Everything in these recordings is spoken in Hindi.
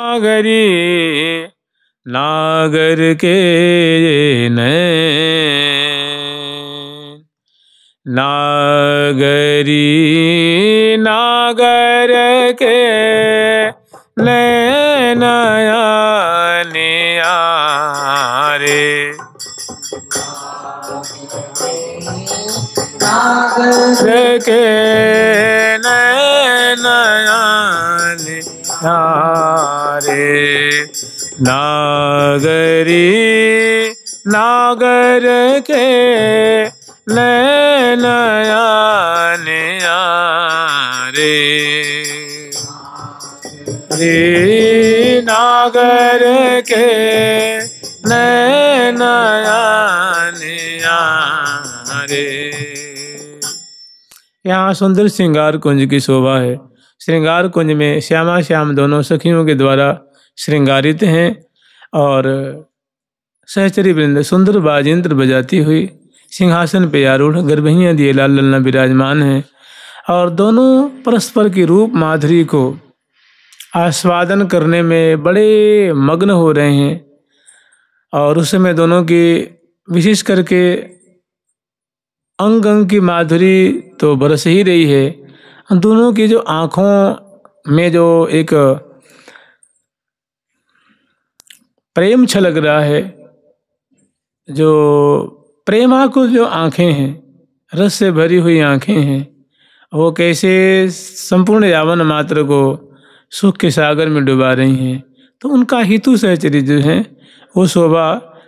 नागरी नागर के नैन, नागरी नागर के नैन रे, नागर के नैन रे, नागरी नागर के नैन रे, रे नागर के नैन रे। यहाँ सुंदर श्रृंगार कुंज की शोभा है। श्रृंगार कुंज में श्यामा श्याम दोनों सखियों के द्वारा श्रृंगारित हैं और सहचरी वृंद सुंदर बाजेंद्र बजाती हुई सिंहासन पे आरूढ़ गर्भहियाँ दिए लाल ललना विराजमान हैं और दोनों परस्पर की रूप माधुरी को आस्वादन करने में बड़े मग्न हो रहे हैं। और उस समय दोनों की विशेष करके अंग अंग की माधुरी तो बरस ही रही है। दोनों की जो आँखों में जो एक प्रेम छलक रहा है, जो प्रेमाकुल जो आँखें हैं, रस से भरी हुई आँखें हैं, वो कैसे संपूर्ण यावन मात्र को सुख के सागर में डुबा रही हैं। तो उनका हितु सहचरी जो है वो शोभा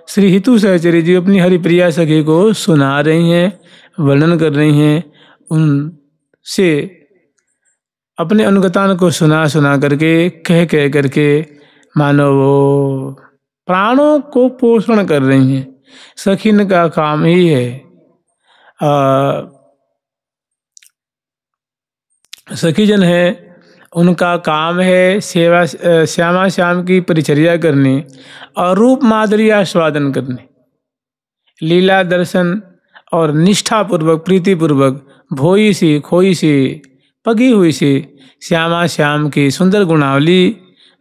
श्री हितु सहचरी जी अपनी हरिप्रिया सखी को सुना रही हैं, वर्णन कर रही हैं, उनसे अपने अनुगतान को सुना सुना करके कह कह करके मानो वो प्राणों को पोषण कर रही हैं। सखीन का काम ही है सखीजन है, उनका काम है सेवा श्यामा श्याम की परिचर्या करनी और रूप माधुरी आस्वादन करनी, लीला दर्शन और निष्ठापूर्वक प्रीतिपूर्वक भोई सी खोई सी पगी हुई सी श्यामा श्याम की सुंदर गुणावली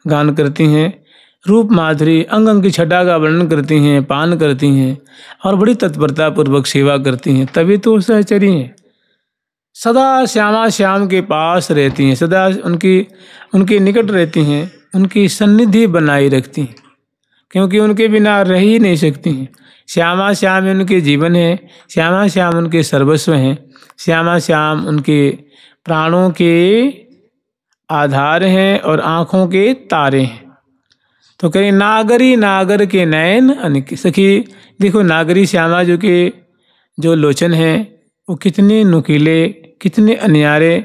गान करती हैं, रूप माधुरी अंग अंग की छटा का वर्णन करती हैं, पान करती हैं और बड़ी तत्परता पूर्वक सेवा करती हैं। तभी तो सहचरी हैं, सदा श्यामा श्याम के पास रहती हैं, सदा उनके निकट रहती हैं, उनकी सन्निधि बनाई रखती हैं, क्योंकि उनके बिना रह ही नहीं सकती हैं। श्यामा श्याम उनके जीवन है, श्यामा श्याम उनके सर्वस्व हैं, श्यामा श्याम उनके प्राणों के आधार हैं और आँखों के तारे हैं। तो कहें नागरी नागर के नयन सखी देखो, नागरी श्यामा जो के जो लोचन हैं वो कितने नुकीले, कितने अनियारे,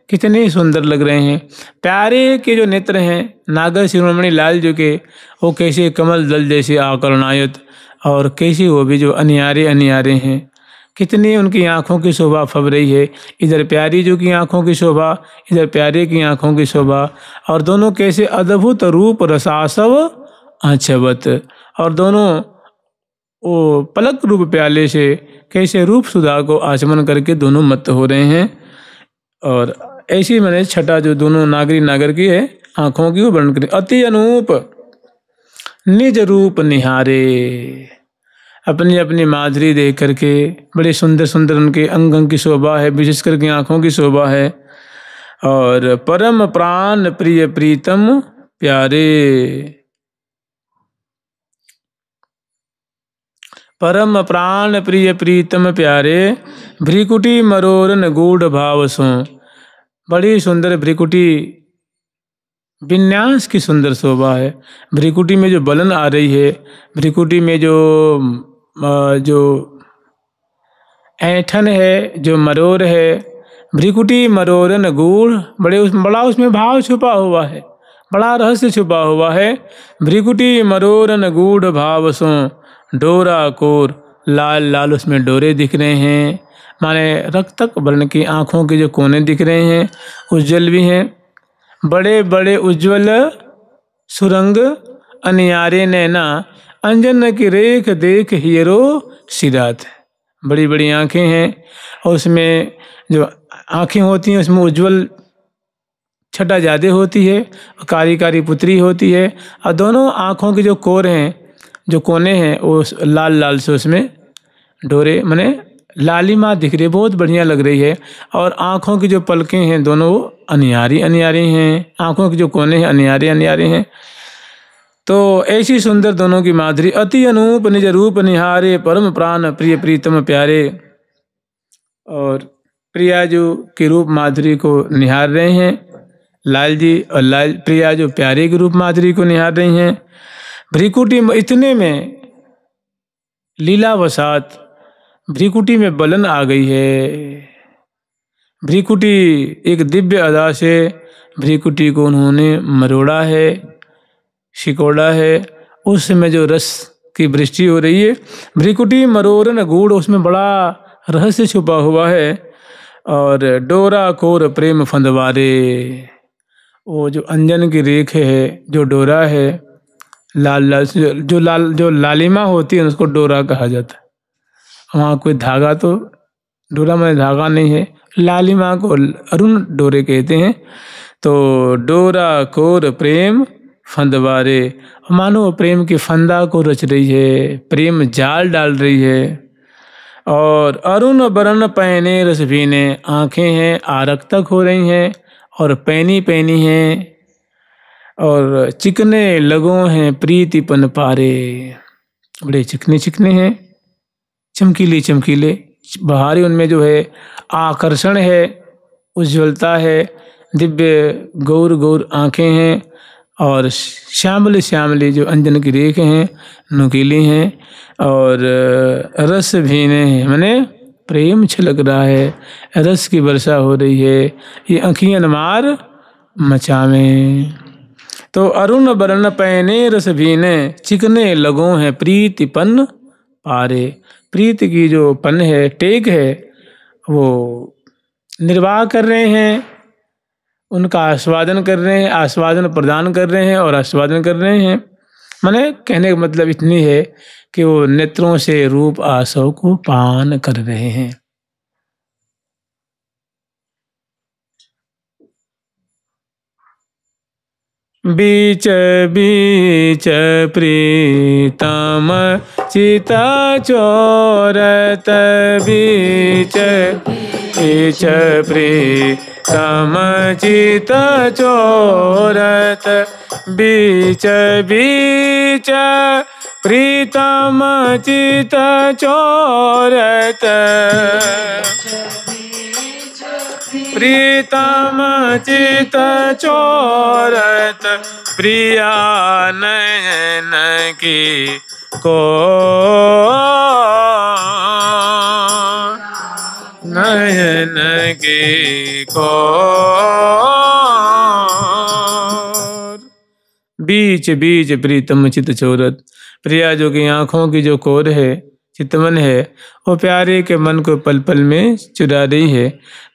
कितने सुंदर लग रहे हैं। प्यारे के जो नेत्र हैं नागर शिरोमणि लाल जो के वो कैसे कमल दल जैसे आकर्णायत और कैसे वो भी जो अनियारे अनियारे हैं, कितनी उनकी आँखों की शोभा फब रही है। इधर प्यारी जो की आँखों की शोभा, इधर प्यारे की आँखों की शोभा, और दोनों कैसे अद्भुत रूप रसासव आंचवत, और दोनों वो पलक रूप प्याले से कैसे रूप सुधा को आचमन करके दोनों मत हो रहे हैं। और ऐसी मैंने छठा जो दोनों नागरी नागर की है आँखों की वो वर्णन करें। अति अनूप निज रूप निहारे, अपनी अपनी माधुरी देख करके बड़े सुंदर सुंदर उनके अंग अंग की शोभा है, विशेष करके आँखों की शोभा है। और परम प्राण प्रिय प्रीतम प्यारे, परम प्राण प्रिय प्रीतम प्यारे, भ्रिकुटी मरोरन गूढ़ भाव सो, बड़ी सुंदर भ्रिकुटी विन्यास की सुंदर शोभा है। भ्रिकुटी में जो बलन आ रही है, भ्रिकुटी में जो ऐंठन है, जो मरोर है, भ्रिकुटी मरोरन गूढ़, बड़ा उसमें भाव छुपा हुआ है, बड़ा रहस्य छुपा हुआ है। भ्रिकुटी मरोरन गूढ़ भाव सो, डोरा कोर, लाल लाल उसमें डोरे दिख रहे हैं, माने रक्तक वर्ण की आँखों के जो कोने दिख रहे हैं, उज्जवल भी हैं, बड़े बड़े उज्जवल सुरंग अनियारे नैना, अंजन की रेख देख हीरो सिरात, बड़ी बड़ी आँखें हैं और उसमें जो आँखें होती हैं उसमें उज्जवल छटा ज़्यादा होती है, कारी कारी पुतरी होती है, और दोनों आँखों के जो कोर हैं, जो कोने हैं, वो लाल लाल से उसमें डोरे माने लालिमा दिख रही है, बहुत बढ़िया लग रही है। और आँखों की जो पलकें हैं दोनों वो अनियारी अनियारी हैं, आँखों के जो कोने हैं अनियारे अनियारे हैं। तो ऐसी सुंदर दोनों की माधुरी, अति अनूप निज रूप निहारे, परम प्राण प्रिय प्रीतम प्यारे। और प्रिया जो के रूप माधुरी को निहार रहे हैं लाल जी, और लाल प्रिया जो प्यारे के रूप माधुरी को निहार रही हैं। भ्रिकुटी इतने में लीलावसात भ्रिकुटी में बलन आ गई है। भ्रिकुटी एक दिव्य अदा से भ्रिकुटी को उन्होंने मरोड़ा है, सिकोड़ा है। उस समय जो रस की वृष्टि हो रही है, भ्रिकुटी मरोरन गूढ़, उसमें बड़ा रहस्य छुपा हुआ है। और डोरा कोर प्रेम फंदवारे, वो जो अंजन की रेख है, जो डोरा है लाल लाल जो लालिमा होती है उसको डोरा कहा जाता है। वहाँ कोई धागा तो डोरा में धागा नहीं है, लालिमा को अरुण डोरे कहते हैं। तो डोरा कोर प्रेम फंदवारे, मानो प्रेम के फंदा को रच रही है, प्रेम जाल डाल रही है। और अरुण बरन पैने रस भीने, आँखें हैं आरक्तक हो रही हैं और पैनी पैनी हैं। और चिकने लगों हैं प्रीतिपन पारे, बड़े चिकने चिकने हैं, चमकीले चमकीले, बाहरी उनमें जो है आकर्षण है, उज्ज्वलता है, दिव्य गौर गौर आँखें हैं। और श्यामली श्यामली जो अंजन की रेख हैं नुकीली हैं। और रस भीने हैं, माने प्रेम छलक रहा है, रस की वर्षा हो रही है, ये आँखियाँ मार मचावें। तो अरुण बरन पैने रस भीने, चिकने लगों हैं प्रीतिपन पारे। प्रीत की जो पन है, टेक है, वो निर्वाह कर रहे हैं, उनका आस्वादन कर रहे हैं, आस्वादन प्रदान कर रहे हैं और आस्वादन कर रहे हैं। माने कहने का मतलब इतनी है कि वो नेत्रों से रूप आसव को पान कर रहे हैं। बीच बीच प्रीतम चिता चोरत, बीच बीच प्रीतम चिता चोरत, बीच बीच प्रीतम चिता चोरत, प्रीतम चित चोरत, प्रिया नयन की को, नयन की को। बीच बीच प्रीतम चित चोरत, प्रिया जो कि आँखों की जो कोर है, चितवन है, वो प्यारे के मन को पल पल में चुरा रही है।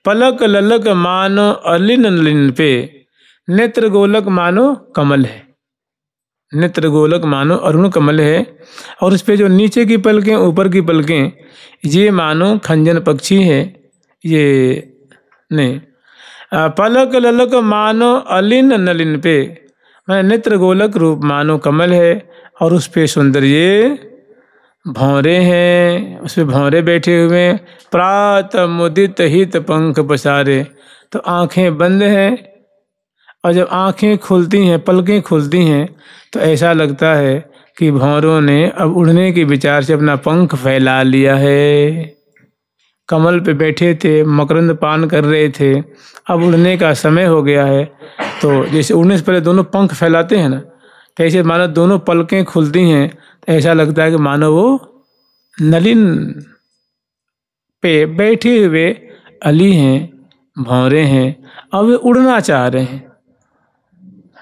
पलक ललक मानो अलिन अलिन पे, नेत्र गोलक मानो कमल है, नेत्र गोलक मानो अरुण कमल है। और उस पे जो नीचे की पलकें ऊपर की पलकें, ये मानो खंजन पक्षी है। ये नहीं, पलक ललक मानो अलिन नलिन पे, नेत्र गोलक रूप मानो कमल है। और उस पे सुंदर ये भौरे हैं, उस पे भौरे बैठे हुए। प्रात मुदित हित पंख पसारे, तो आँखें बंद हैं, और जब आँखें खुलती हैं, पलकें खुलती हैं, तो ऐसा लगता है कि भौरों ने अब उड़ने के विचार से अपना पंख फैला लिया है। कमल पे बैठे थे, मकरंद पान कर रहे थे, अब उड़ने का समय हो गया है। तो जैसे उड़ने से पहले दोनों पंख फैलाते हैं ना, तो ऐसे मानो दोनों पलकें खुलती हैं, तो ऐसा लगता है कि मानो वो नलिन पे बैठे हुए अली हैं, भौरे हैं, अब वे उड़ना चाह रहे हैं।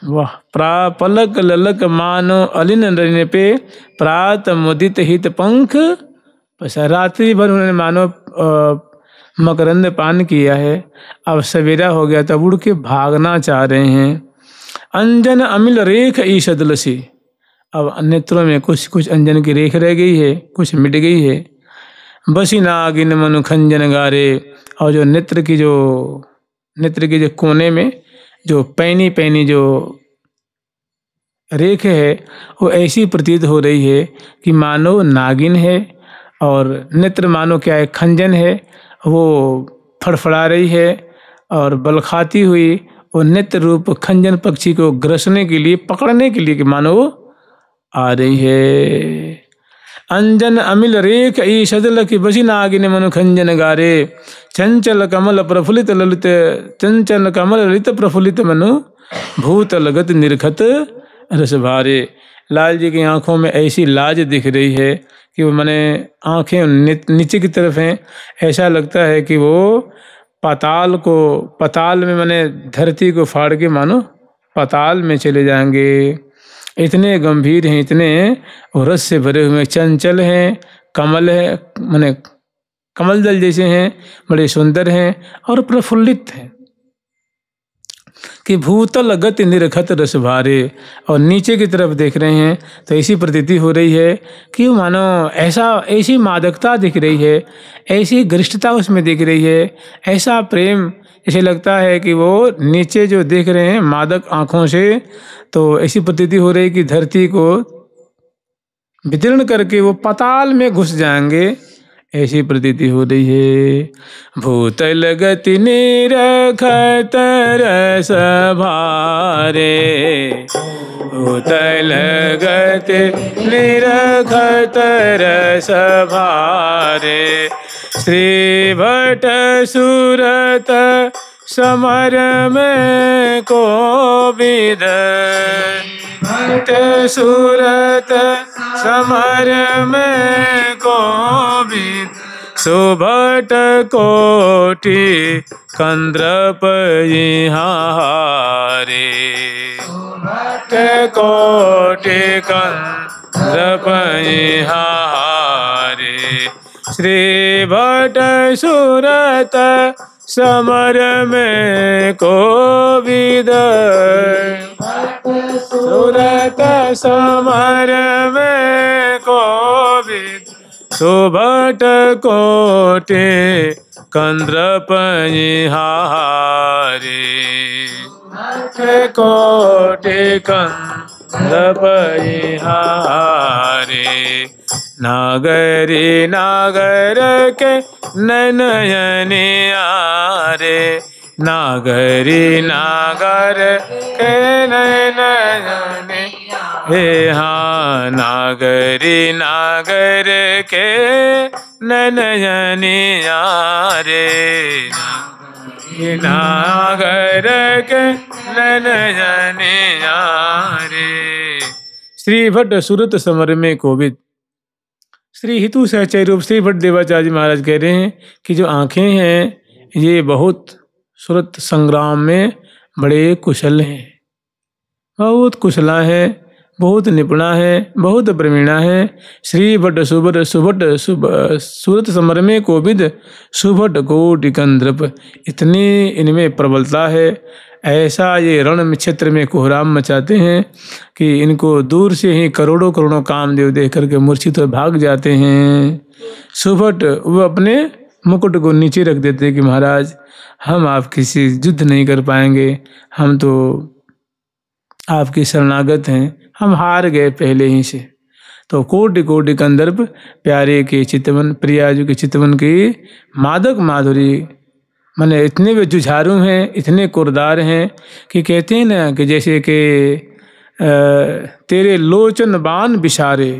वाह, पलक ललक मानो अलिन नलिन पे, प्रात मुदित हित पंख पसारे। रात्रि भर उन्होंने मानो मकरंद पान किया है, अब सवेरा हो गया, तब उड़ के भागना चाह रहे हैं। अंजन अमिल रेख ईशदलसी, अब नेत्रों में कुछ कुछ अंजन की रेख रह गई है, कुछ मिट गई है। बसी नागिन मनु खंजन गारे, और जो नेत्र की जो कोने में जो पैनी पैनी जो रेख है वो ऐसी प्रतीत हो रही है कि मानो नागिन है, और नेत्र मानो क्या है, खंजन है, वो फड़फड़ा रही है और बलखाती हुई वो नेत्र रूप खंजन पक्षी को ग्रसने के लिए, पकड़ने के लिए कि मानो वो आ रही है। अंजन अमिल रेख ईशदल की बसी नागिन मनु खंजन गारे, चंचल कमल प्रफुल्लित ललित, चंचल कमल ललित प्रफुल्लित मनु भूत लगत निरखत रस भारे। लाल जी की आंखों में ऐसी लाज दिख रही है कि वो माने आंखें नीचे की तरफ हैं, ऐसा लगता है कि वो पाताल में माने धरती को फाड़ के मानो पाताल में चले जाएंगे। इतने गंभीर हैं, इतने रस से भरे हुए, चंचल हैं, कमल है माने कमल दल जैसे हैं, बड़े सुंदर हैं और प्रफुल्लित हैं कि भूतल गति निरखत रस भारे। और नीचे की तरफ देख रहे हैं तो ऐसी प्रतीति हो रही है कि मानो ऐसी मादकता दिख रही है, ऐसी गरिष्ठता उसमें दिख रही है, ऐसा प्रेम, जैसे लगता है कि वो नीचे जो देख रहे हैं मादक आँखों से, तो ऐसी प्रतीति हो रही है कि धरती को वितीर्ण करके वो पाताल में घुस जाएंगे, ऐसी प्रतीति हो रही है। भूतल गति निरखत रस भारे, भूतल गति निरखत रस भारे। श्री भट सूरत समर में कोविद, भट सूरत समर में कोविद, सुभट कोटि कंद्रप हारे, सुभट कोटि कंद्रप हारे। श्री भट सूरत समर में कोविद, सूरत समर में कोविद, सुभट कोटि कंद्रप हारे, कोटि कंद्रप हारे। नागरी नागर के नयनी आरे, नागरी नागर के नयनी, हे हाँ नागरी नागर के नयनी आरे, नागर के नयनी आरे। श्री भट्ट सूरत समर में कोविद। श्री हितु सहचर्य रूप श्री भट्ट देवाचार्य महाराज कह रहे हैं कि जो आँखें हैं ये बहुत सूरत संग्राम में बड़े कुशल हैं, बहुत कुशला है, बहुत निपुणा है, बहुत प्रवीणा है। श्री भट्ट सुभट सुभट सूरत समर में कोविद, सुभट कोटि कंद्रप, इतनी इनमें प्रबलता है, ऐसा ये रण क्षेत्र में कोहराम मचाते हैं कि इनको दूर से ही करोड़ों करोड़ों कामदेव देख करके मूर्छित हो भाग जाते हैं। सुभट वो अपने मुकुट को नीचे रख देते हैं कि महाराज हम आपकी से युद्ध नहीं कर पाएंगे, हम तो आपकी शरणागत हैं, हम हार गए पहले ही से। तो कोटि कोटि कंदर्प, प्यारे के चितवन, प्रियाजू के चितवन की मादक माधुरी, माने इतने वे जुझारू हैं, इतने कुरदार हैं कि कहते हैं ना कि जैसे कि तेरे लोचन बाण बिशारे,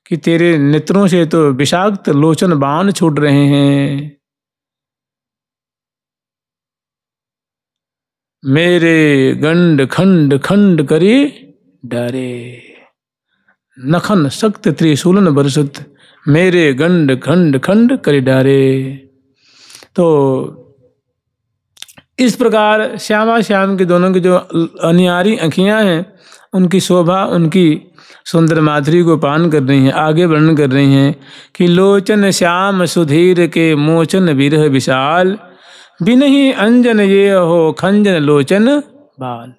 कि तेरे नेत्रों से तो विषाक्त लोचन बाण छूट रहे हैं। मेरे गंड खंड खंड करी डरे, नखन सख्त त्रिशूलन बरसत, मेरे गंड खंड खंड करी डारे। तो इस प्रकार श्यामा श्याम के दोनों की जो अनियारी आँखियाँ हैं, उनकी शोभा, उनकी सुंदर माधुरी को पान कर रही हैं, आगे वर्णन कर रही हैं कि लोचन श्याम सुधीर के मोचन विरह विशाल, बिनहि अंजन ये हो खंजन लोचन बाल।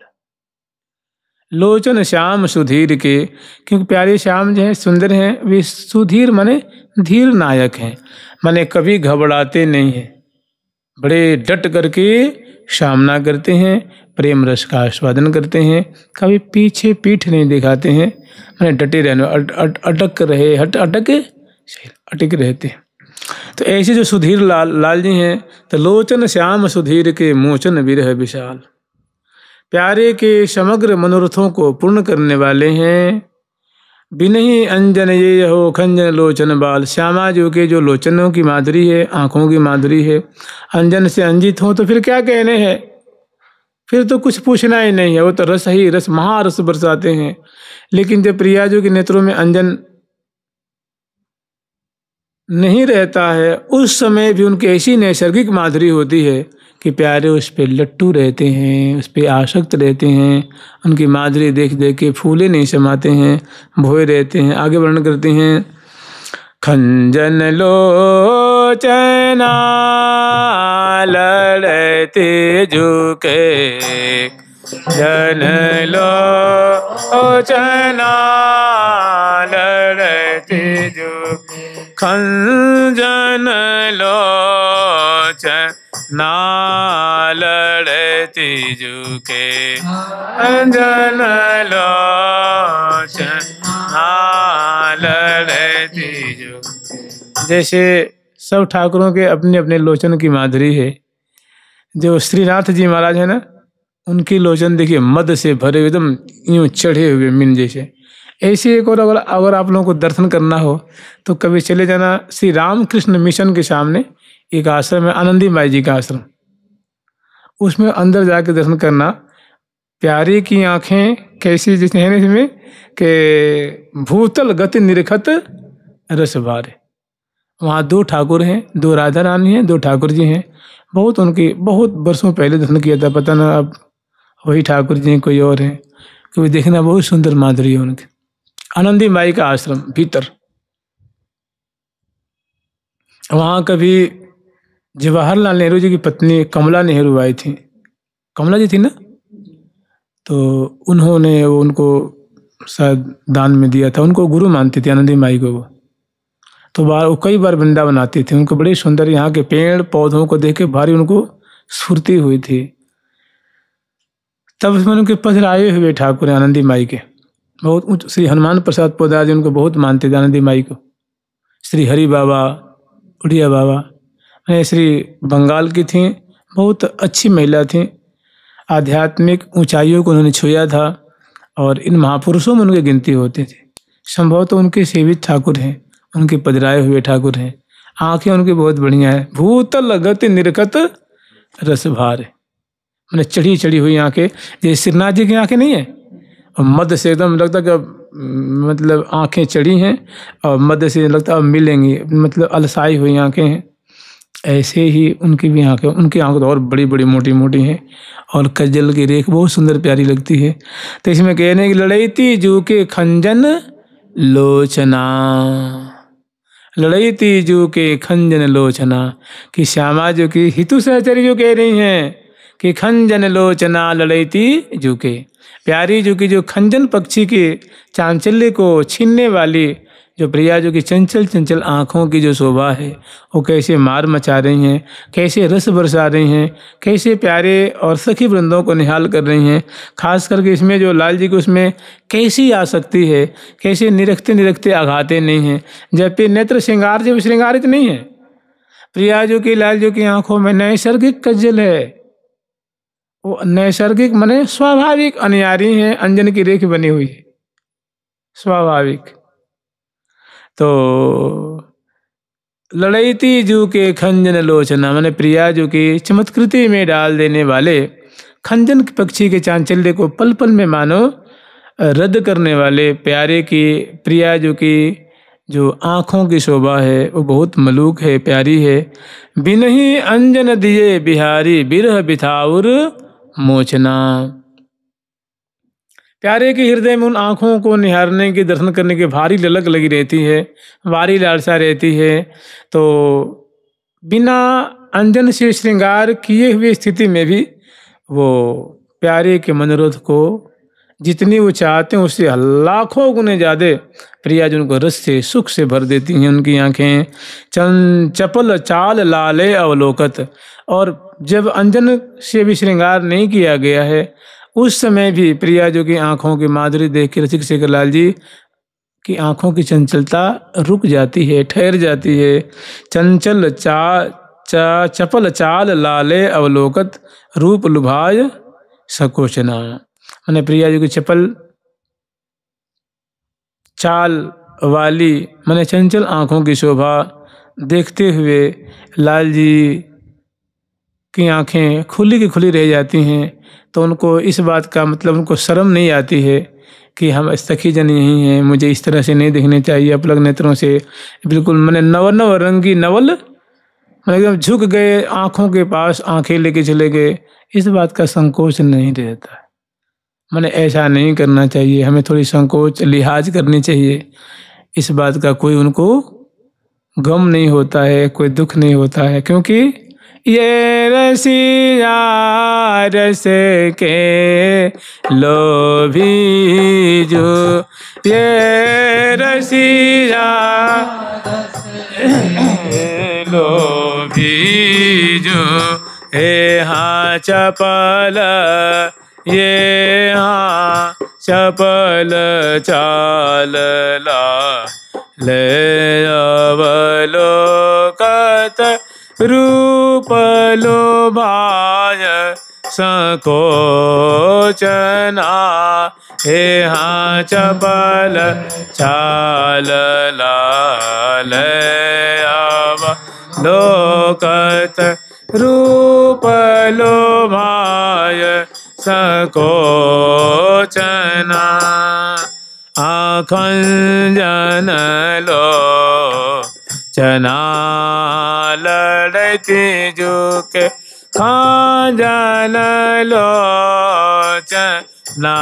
लोचन श्याम सुधीर के, क्योंकि प्यारे श्याम जो हैं सुंदर हैं, वे सुधीर माने धीर नायक हैं, माने कभी घबराते नहीं हैं, बड़े डट करके सामना करते हैं, प्रेम रस का आस्वादन करते हैं, कभी पीछे पीठ नहीं दिखाते हैं, मैंने डटे रहने अटक रहे अटक रहते हैं। तो ऐसे जो सुधीर लाल जी हैं, तो लोचन श्याम सुधीर के मोचन विरह विशाल, प्यारे के समग्र मनोरथों को पूर्ण करने वाले हैं। बिनहि अंजन ये हो खंजन लोचन बाल, श्यामा जो के जो लोचनों की माधुरी है, आँखों की माधुरी है, अंजन से अंजित हो तो फिर क्या कहने हैं, फिर तो कुछ पूछना ही नहीं है, वो तो रस ही रस महारस बरसाते हैं। लेकिन जब प्रिया जो के नेत्रों में अंजन नहीं रहता है, उस समय भी उनकी ऐसी नैसर्गिक माधुरी होती है कि प्यारे उस पे लट्टू रहते हैं, उस पे आसक्त रहते हैं, उनकी माधुरी देख देख के फूले नहीं समाते हैं, भोए रहते हैं। आगे वर्णन करते हैं, खंजन लोचना लड़ते झुके, जन लोचना लड़ते झुके, खंजन लोचना लड़ते झुके, खंजन लोचना लड़ते झुके। जैसे सब ठाकुरों के अपने अपने लोचन की माधुरी है। जो श्रीनाथ जी महाराज है ना, उनकी लोचन देखिए मद से भरे एकदम यूं चढ़े हुए मीन जैसे। ऐसे एक और अगर आप लोगों को दर्शन करना हो तो कभी चले जाना श्री रामकृष्ण मिशन के सामने एक आश्रम है, आनंदी माई जी का आश्रम, उसमें अंदर जाके दर्शन करना। प्यारे की आंखें कैसी जैसे है ना इसमें कि भूतल गति निरखत रस भारे। वहाँ दो ठाकुर हैं, दो राधा रानी हैं, दो ठाकुर जी हैं। बहुत वर्षों पहले दर्शन किया था, पता ना अब वही ठाकुर जी हैं कोई और हैं। क्योंकि देखना बहुत सुंदर माधुरी है उनकी। आनंदी माई का आश्रम भीतर, वहाँ कभी जवाहरलाल नेहरू जी की पत्नी कमला नेहरू आई थी, कमला जी थी ना, तो उन्होंने उनको शायद दान में दिया था। उनको गुरु मानती थी आनंदी माई को। वो तो कई बार वृंदावन आती थी। उनको बड़े सुंदर यहाँ के पेड़ पौधों को देख के भारी उनको स्फूर्ति हुई थी। तब उसमें उनके पधराए हुए ठाकुर आनंदी माई के बहुत उच्च, श्री हनुमान प्रसाद पोदार जी उनको बहुत मानते थे आनंदी माई को। श्री हरि बाबा, उड़िया बाबा, श्री बंगाल की थी, बहुत अच्छी महिला थी। आध्यात्मिक ऊंचाइयों को उन्होंने छुआ था और इन महापुरुषों में उनकी गिनती होती थी। संभवतः तो उनके सेवित ठाकुर हैं, उनके पधराए हुए ठाकुर हैं। आंखें उनकी बहुत बढ़िया है, भूतल गति निरखत रस भार, मैंने चढ़ी चढ़ी हुई आंखें, जैसे श्रीनाथ जी की आंखें नहीं है, और मद से एकदम लगता कि मतलब आंखें चढ़ी हैं और मद से लगता अब मिलेंगी, मतलब अलसाई हुई आंखें हैं। ऐसे ही उनकी भी आंखें, उनकी आंखें तो और बड़ी बड़ी मोटी मोटी हैं और कज्जल की रेख बहुत सुंदर प्यारी लगती है। तो इसमें कहने की लड़ैती जू के खंजन लोचना, लड़ैती जू के खंजन लोचना, कि श्यामा जो की हितु सहचरी जो कह रही हैं कि खंजन लोचना लड़ैती जू के, प्यारी जो की जो खंजन पक्षी के चांचल्य को छीनने वाली जो प्रिया जो की चंचल चंचल आँखों की जो शोभा है, वो कैसे मार मचा रही हैं, कैसे रस बरसा रही हैं, कैसे प्यारे और सखी वृंदों को निहाल कर रही हैं। खास करके इसमें जो लाल जी को उसमें कैसी आसक्ति है, कैसे निरखते निरखते आघाते नहीं हैं, जबकि नेत्र श्रृंगार जब श्रृंगारित नहीं है। प्रिया जो की लाल जो की आँखों में नैसर्गिक कज्जल है, वो नैसर्गिक माने स्वाभाविक अनियारी है, अंजन की रेख बनी हुई है स्वाभाविक। तो लड़ैती जू के खंजन लोचना माने प्रिया जो की चमत्कृति में डाल देने वाले खंजन पक्षी के चांचल्य को पल पल में मानो रद्द करने वाले प्यारे की प्रिया जो की जो आँखों की शोभा है वो बहुत मलूक है, प्यारी है। बिनहि अंजन दिए बिहारी बिरह बिथाउर मोचना, प्यारे के हृदय में उन आँखों को निहारने की, दर्शन करने की भारी ललक लगी रहती है, भारी लालसा रहती है। तो बिना अंजन से श्रृंगार किए हुए स्थिति में भी वो प्यारे के मनोरथ को जितनी वो चाहते हैं उससे लाखों गुने ज़्यादा प्रिया जी उनको रस से सुख से भर देती हैं। उनकी आंखें चपल चाल लाले अवलोकत। और जब अंजन से भी श्रृंगार नहीं किया गया है उस समय भी प्रिया जी की आंखों की माधुरी देख के रसिक शेखर लाल जी की आंखों की चंचलता रुक जाती है, ठहर जाती है। चंचल चपल चाल लाले अवलोकत रूप लुभाय सकोचना। मैंने प्रिया जी की चपल चाल वाली मैंने चंचल आंखों की शोभा देखते हुए लाल जी की आंखें खुली की खुली रह जाती हैं। तो उनको इस बात का मतलब उनको शर्म नहीं आती है कि हम सखी जन यही हैं, मुझे इस तरह से नहीं दिखने चाहिए अपलग नेत्रों से। बिल्कुल मैंने नव रंगी नवल मैंने एकदम झुक गए आँखों के पास, आंखें लेके चले गए। इस बात का संकोच नहीं रहता है। मैंने ऐसा नहीं करना चाहिए, हमें थोड़ी संकोच लिहाज करनी चाहिए। इस बात का कोई उनको गम नहीं होता है, कोई दुख नहीं होता है, क्योंकि ये रसिया रस के लोभी जो, ये रसिया लोभी जो, हे हाँ चपल ये हाँ चपल चाल ला ले अवलोकत रूप लोभाय संकोचना। हे हाँ चपल चाल लाल अवलोकत रूप लोभाय सकोचना। आखंजन लो चना लड़ती जुके खांजन लो चना।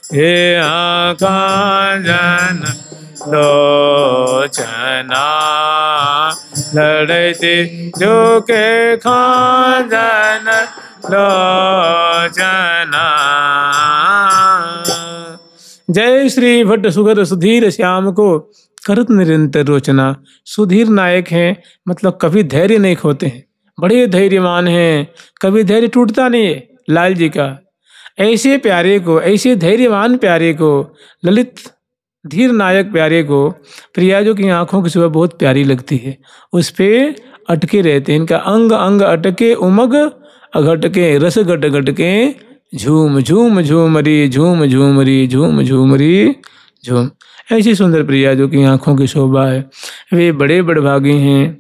हे आखंजन लो चना लड़ती जुके खांजन लोचना। जय श्री भट्ट सुगर सुधीर श्याम को करत निरंतर रोचना। सुधीर नायक हैं, मतलब कभी धैर्य नहीं खोते हैं, बड़े धैर्यवान हैं, कभी धैर्य टूटता नहीं है लाल जी का। ऐसे प्यारे को, ऐसे धैर्यवान प्यारे को, ललित धीर नायक प्यारे को प्रिया जी की आंखों की सुबह बहुत प्यारी लगती है। उस पे अटके रहते हैं, इनका अंग अंग अटके उमग अघटके रस घट घटके झूम झूम झूमरी झूम झूमरी झूम झूमरी झूम। ऐसी सुंदर प्रिया जो की आंखों की शोभा है। वे बड़े बड़भागी हैं।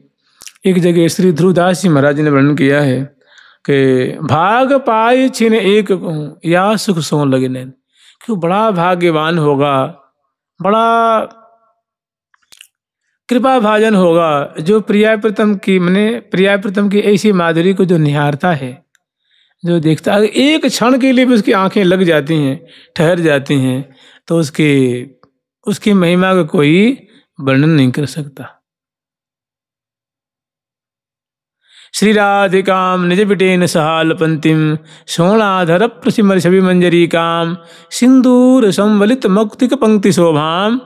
एक जगह श्री ध्रुवदास जी महाराज ने वर्णन किया है कि भाग पाई छिन एक कहूँ या सुख सो लगे नैन। क्यों बड़ा भाग्यवान होगा, बड़ा कृपा भाजन होगा जो प्रिया प्रीतम की ऐसी माधुरी को जो निहारता है, जो देखता है, एक क्षण के लिए भी उसकी आंखें लग जाती हैं, ठहर जाती हैं, तो उसकी महिमा का कोई वर्णन नहीं कर सकता। श्री राधिकाम निज बिटेन सहाल पंतिम सोणाधर प्रसिमर छवि मंजरी काम सिंदूर संवलित मौक्तिक पंक्ति शोभाम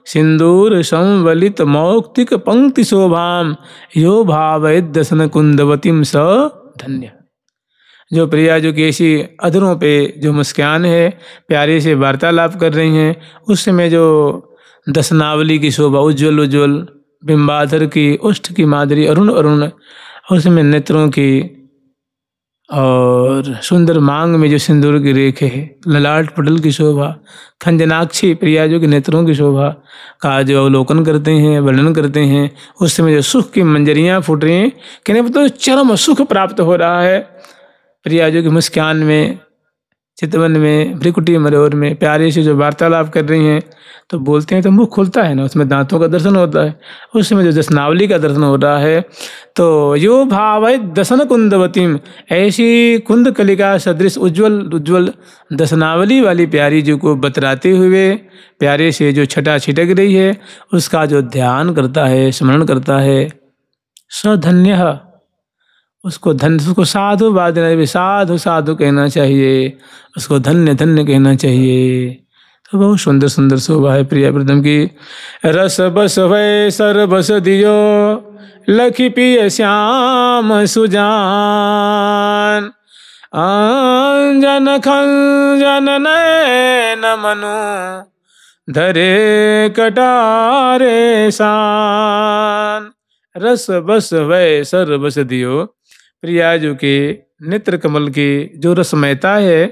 सिंदूर संवलित मौक्तिक पंक्ति शोभाम यो भावयत दसन कुंदवतीम स धन्य। जो प्रिया जो की ऐसी अधरों पे जो मुस्कान है, प्यारे से वार्तालाप कर रही हैं, उस समय जो दसनावली की शोभा उज्ज्वल उज्ज्वल बिंबाधर की उष्ठ की माधुरी अरुण अरुण, उसमें नेत्रों की और सुंदर मांग में जो सिंदूर की रेखे है, ललाट पटल की शोभा, खंजनाक्षी प्रिया जो के नेत्रों की शोभा का जो अवलोकन करते हैं, वर्णन करते हैं, उस समय जो सुख की मंजरियाँ फूट रही हैं, कहने तो चरम सुख प्राप्त हो रहा है। प्रिया जो की मुस्कान में, चितवन में, भ्रिकुटी मरोर में प्यारे से जो वार्तालाप कर रही हैं, तो बोलते हैं तो मुख खुलता है ना, उसमें दांतों का दर्शन होता है, उस समय जो दसनावली का दर्शन हो रहा है। तो यो भावय दसन कुंदवतीम, ऐसी कुंद कलिका सदृश उज्ज्वल उज्ज्वल दसनावली वाली प्यारी जी को बतराते हुए प्यारे से जो छटा छिटक रही है, उसका जो ध्यान करता है, स्मरण करता है, सधन्य उसको धन्य, उसको साधु बात देना चाहिए, साधु साधु कहना चाहिए, उसको धन्य धन्य कहना चाहिए। तो बहुत सुंदर सुंदर शोभा है प्रिया प्रीतम की। रस बस भय सर बस दियो, लखी पिय श्याम सुजान। अंजन खंजन नयन मनु, धरे कटारे शान। रस बस भय सर बस दियो, प्रियाजू के नेत्र कमल की जो रसमयता है,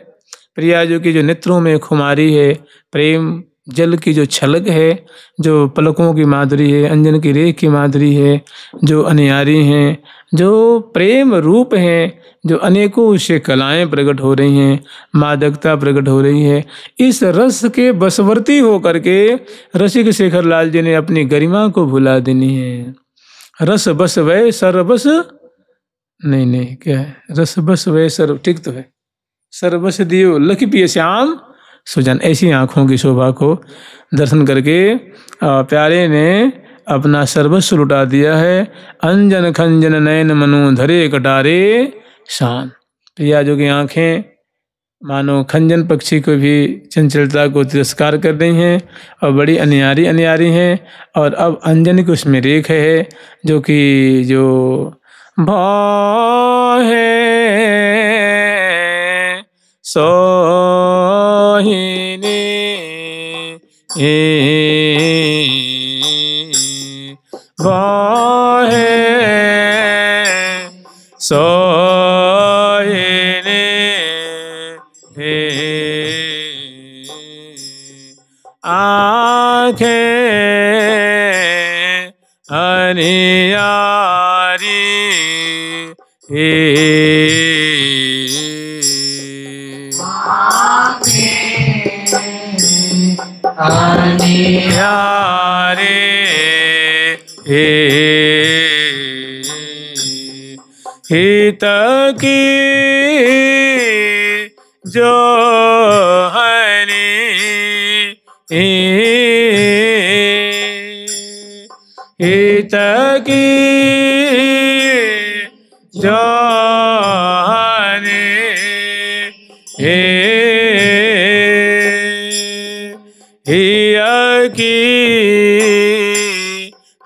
प्रियाजू की जो नेत्रों में खुमारी है, प्रेम जल की जो छलक है, जो पलकों की माधुरी है, अंजन की रेख की माधुरी है, जो अनियारी हैं, जो प्रेम रूप हैं, जो अनेकों से कलाएं प्रकट हो रही हैं, मादकता प्रकट हो रही है, इस रस के बसवर्ती होकर के रसिक शेखर लाल जी ने अपनी गरिमा को भुला देनी है। रस बस वै सरबस, नहीं क्या है, रस बस वै सर, ठीक तो है, सरबस दियो लखी पिय श्याम सुजन। ऐसी आँखों की शोभा को दर्शन करके प्यारे ने अपना सर्वस्व लुटा दिया है। अंजन खंजन नयन मनु, धरे कटारे शान। प्रिया जो की आँखें मानो खंजन पक्षी को भी चंचलता को तिरस्कार कर रही हैं और बड़ी अनियारी अनियारी हैं। और अब अंजन की उसमें रेख है जो कि जो भाव है सोहिनी भाव है सोहिनी आँखें अनियारी अनियारी हित की जो हनी हित की जो हनी हिया की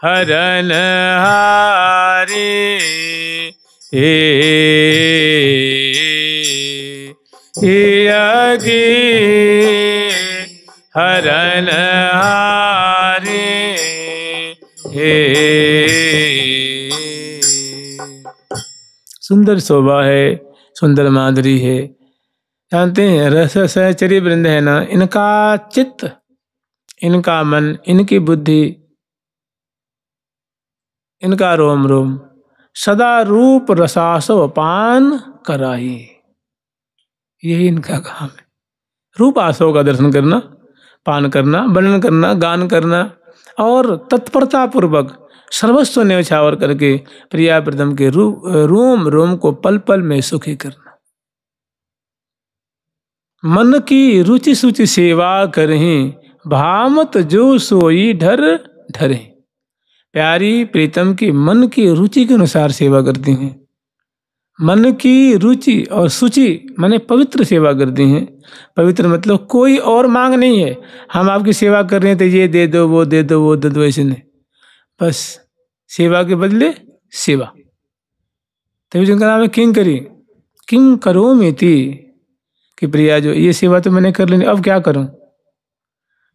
हरन हारी हिया की हरन हारी सुंदर शोभा है, सुंदर माधुरी है। जानते हैं रस सहचरी वृंद है ना, इनका चित्त, इनका मन, इनकी बुद्धि, इनका रोम रोम सदा रूप रसासव पान कराही। यही इनका काम है, रूप आसव का दर्शन करना, पान करना, वर्णन करना, गान करना और तत्परता पूर्वक सर्वस्व न्यौछावर करके प्रिया प्रीतम के रोम रोम को पल पल में सुखी करना। मन की रुचि सुचि सेवा करहीं, भामत जो सोई ढर ढरे। प्यारी प्रीतम की मन की रुचि के अनुसार सेवा करती हैं। मन की रुचि और सुचि माने पवित्र सेवा करती हैं। पवित्र मतलब कोई और मांग नहीं है, हम आपकी सेवा कर रहे हैं तो ये दे दो, वो दे दो, वो दे दो, ऐसे नहीं, बस सेवा के बदले सेवा। तभी जिनका नाम है किंकरी, किं करो मेती, कि प्रिया जो ये सेवा तो मैंने कर ली, अब क्या करूं?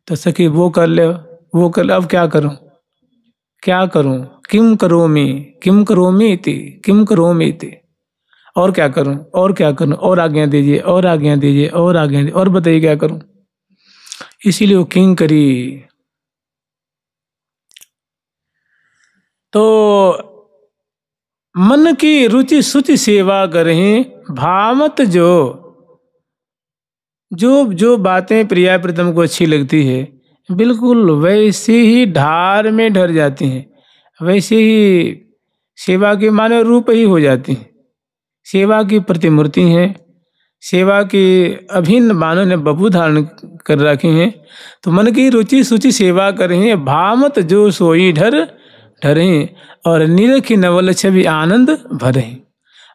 तो सखी वो कर ले, वो कर ले, अब क्या करूं, क्या करूं? किम करोमि, किम करोमि इति, किम करोमि इति, और क्या करूं, और क्या करूं, और आज्ञा दीजिए, और आज्ञा दीजिए, और आज्ञा दीजिए, और बताइए क्या करूं। इसीलिए वो किंकरी। तो मन की रुचि सुचि सेवा करें, भामत जो बातें प्रिया प्रीतम को अच्छी लगती है बिल्कुल वैसे ही ढार में ढर जाती हैं, वैसे ही सेवा के मानव रूप ही हो जाती हैं। सेवा की प्रतिमूर्ति हैं, सेवा की अभिन्न मानव ने बपू धारण कर रखे हैं। तो मन की रुचि सुचि सेवा करें, भामत जो सोई ढर ढरें, और निरखी नवल छवि आनंद भरें।